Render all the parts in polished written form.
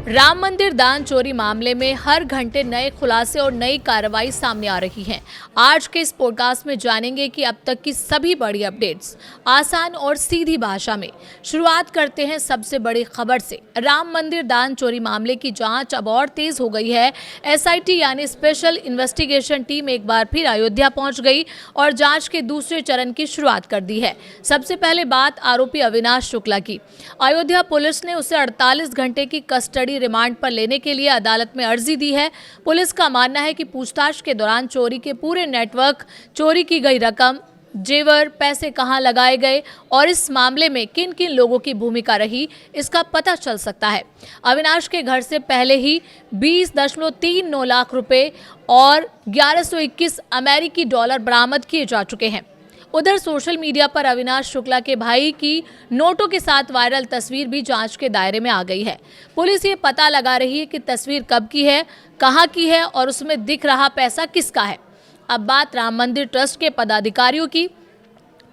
राम मंदिर दान चोरी मामले में हर घंटे नए खुलासे और नई कार्रवाई सामने आ रही है। आज के इस पॉडकास्ट में जानेंगे कि अब तक की सभी बड़ी अपडेट्स आसान और सीधी भाषा में। शुरुआत करते हैं सबसे बड़ी खबर से। राम मंदिर दान चोरी मामले की जांच अब और तेज हो गई है। एसआईटी यानी स्पेशल इन्वेस्टिगेशन टीम एक बार फिर अयोध्या पहुंच गई और जांच के दूसरे चरण की शुरुआत कर दी है। सबसे पहले बात आरोपी अविनाश शुक्ला की। अयोध्या पुलिस ने उसे 48 घंटे की कस्टडी रिमांड पर लेने के लिए अदालत में अर्जी दी है। पुलिस का मानना है कि पूछताछ के दौरान चोरी के पूरे नेटवर्क, चोरी की गई रकम, जेवर, पैसे कहां लगाए गए और इस मामले में किन किन लोगों की भूमिका रही, इसका पता चल सकता है। अविनाश के घर से पहले ही 20.39 लाख रुपए और 1121 अमेरिकी डॉलर बरामद किए जा चुके हैं। उधर सोशल मीडिया पर अविनाश शुक्ला के भाई की नोटों के साथ वायरल तस्वीर भी जांच के दायरे में आ गई है। पुलिस ये पता लगा रही है कि तस्वीर कब की है, कहां की है और उसमें दिख रहा पैसा किसका है। अब बात राम मंदिर ट्रस्ट के पदाधिकारियों की।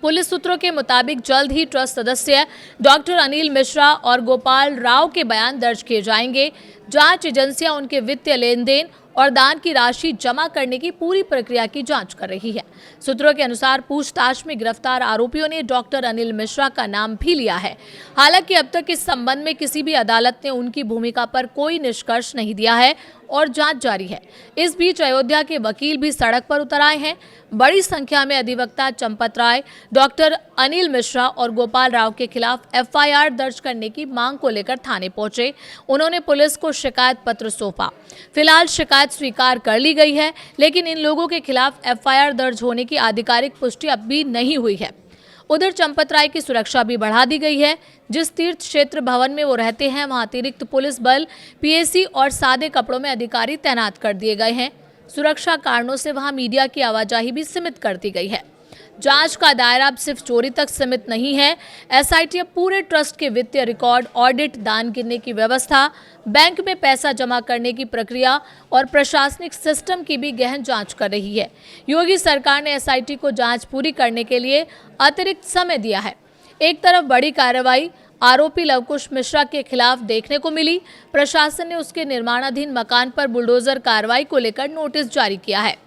पुलिस सूत्रों के मुताबिक जल्द ही ट्रस्ट सदस्य डॉक्टर अनिल मिश्रा और गोपाल राव के बयान दर्ज किए जाएंगे। जांच एजेंसियां उनके वित्तीय लेन देन और दान की राशि जमा करने की पूरी प्रक्रिया की जांच कर रही है। सूत्रों के अनुसार पूछताछ में गिरफ्तार आरोपियों ने डॉक्टर अनिल मिश्रा का नाम भी लिया है। हालांकि अब तक इस संबंध में किसी भी अदालत ने उनकी भूमिका पर कोई निष्कर्ष नहीं दिया है और जांच जारी है। इस बीच अयोध्या के वकील भी सड़क पर उतर आए हैं। बड़ी संख्या में अधिवक्ता चंपत राय, डॉक्टर अनिल मिश्रा और गोपाल राव के खिलाफ एफआईआर दर्ज करने की मांग को लेकर थाने पहुंचे। उन्होंने पुलिस को शिकायत पत्र सौंपा। फिलहाल शिकायत स्वीकार कर ली गई है, लेकिन इन लोगों के खिलाफ एफआईआर दर्ज होने की आधिकारिक पुष्टि अब भी नहीं हुई है। उधर चंपत राय की सुरक्षा भी बढ़ा दी गई है। जिस तीर्थ क्षेत्र भवन में वो रहते हैं, वहां अतिरिक्त पुलिस बल, पीएसी और सादे कपड़ों में अधिकारी तैनात कर दिए गए हैं। सुरक्षा कारणों से वहां मीडिया की आवाजाही भी सीमित कर दी गई है। जांच का दायरा अब सिर्फ चोरी तक सीमित नहीं है। एसआईटी अब पूरे ट्रस्ट के वित्तीय रिकॉर्ड, ऑडिट, दान गिनने की व्यवस्था, बैंक में पैसा जमा करने की प्रक्रिया और प्रशासनिक सिस्टम की भी गहन जांच कर रही है। योगी सरकार ने एसआईटी को जांच पूरी करने के लिए अतिरिक्त समय दिया है। एक तरफ बड़ी कार्रवाई आरोपी लवकुश मिश्रा के खिलाफ देखने को मिली। प्रशासन ने उसके निर्माणाधीन मकान पर बुलडोजर कार्रवाई को लेकर नोटिस जारी किया है।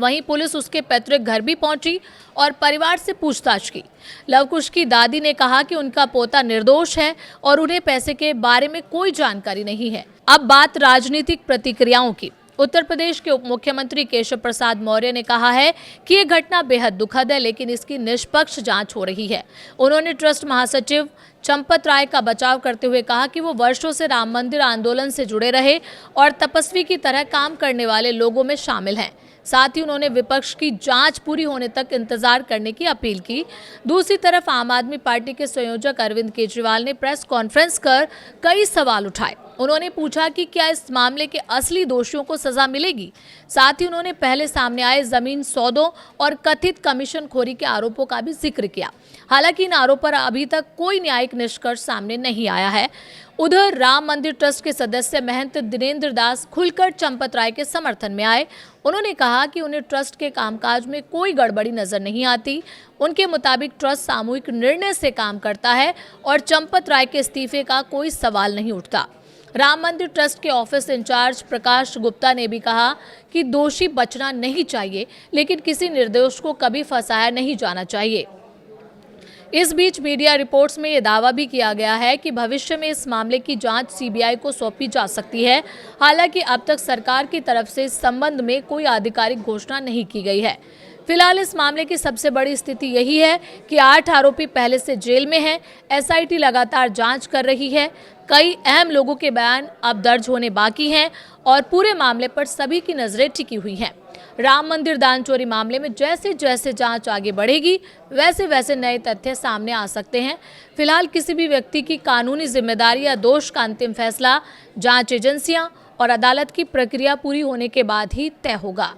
वहीं पुलिस उसके पैतृक घर भी पहुंची और परिवार से पूछताछ की। लवकुश की दादी ने कहा कि उनका पोता निर्दोष है और उन्हें पैसे के बारे में कोई जानकारी नहीं है। अब बात राजनीतिक प्रतिक्रियाओं की। उत्तर प्रदेश के उप मुख्यमंत्री केशव प्रसाद मौर्य ने कहा है कि ये घटना बेहद दुखद है, लेकिन इसकी निष्पक्ष जांच हो रही है। उन्होंने ट्रस्ट महासचिव चंपत राय का बचाव करते हुए कहा कि वो वर्षों से राम मंदिर आंदोलन से जुड़े रहे और तपस्वी की तरह काम करने वाले लोगों में शामिल हैं। साथ ही उन्होंने विपक्ष की जांच पूरी होने तक इंतजार करने की अपील की। दूसरी तरफ आम आदमी पार्टी के संयोजक अरविंद केजरीवाल ने प्रेस कॉन्फ्रेंस कर कई सवाल उठाए। उन्होंने पूछा कि क्या इस मामले के असली दोषियों को सजा मिलेगी। साथ ही उन्होंने पहले सामने आए जमीन सौदों और कथित कमीशनखोरी के आरोपों का भी जिक्र किया। हालांकि इन आरोपों पर अभी तक कोई न्यायिक निष्कर्ष सामने नहीं आया है। उधर राम मंदिर ट्रस्ट के सदस्य महंत दिनेंद्र दास खुलकर चंपत राय के समर्थन में आए। उन्होंने कहा कि उन्हें ट्रस्ट के कामकाज में कोई गड़बड़ी नजर नहीं आती। उनके मुताबिक ट्रस्ट सामूहिक निर्णय से काम करता है और चंपत राय के इस्तीफे का कोई सवाल नहीं उठता। राम मंदिर ट्रस्ट के ऑफिस इंचार्ज प्रकाश गुप्ता ने भी कहा कि दोषी बचना नहीं चाहिए, लेकिन किसी निर्दोष को कभी फंसाया नहीं जाना चाहिए। इस बीच मीडिया रिपोर्ट्स में यह दावा भी किया गया है कि भविष्य में इस मामले की जांच सीबीआई को सौंपी जा सकती है। हालांकि अब तक सरकार की तरफ से इस संबंध में कोई आधिकारिक घोषणा नहीं की गई है। फिलहाल इस मामले की सबसे बड़ी स्थिति यही है कि 8 आरोपी पहले से जेल में हैं। एसआईटी लगातार जांच कर रही है। कई अहम लोगों के बयान अब दर्ज होने बाकी हैं और पूरे मामले पर सभी की नजरें टिकी हुई हैं। राम मंदिर दान चोरी मामले में जैसे जैसे जांच आगे बढ़ेगी, वैसे वैसे नए तथ्य सामने आ सकते हैं। फिलहाल किसी भी व्यक्ति की कानूनी जिम्मेदारी या दोष का अंतिम फैसला जांच एजेंसियां और अदालत की प्रक्रिया पूरी होने के बाद ही तय होगा।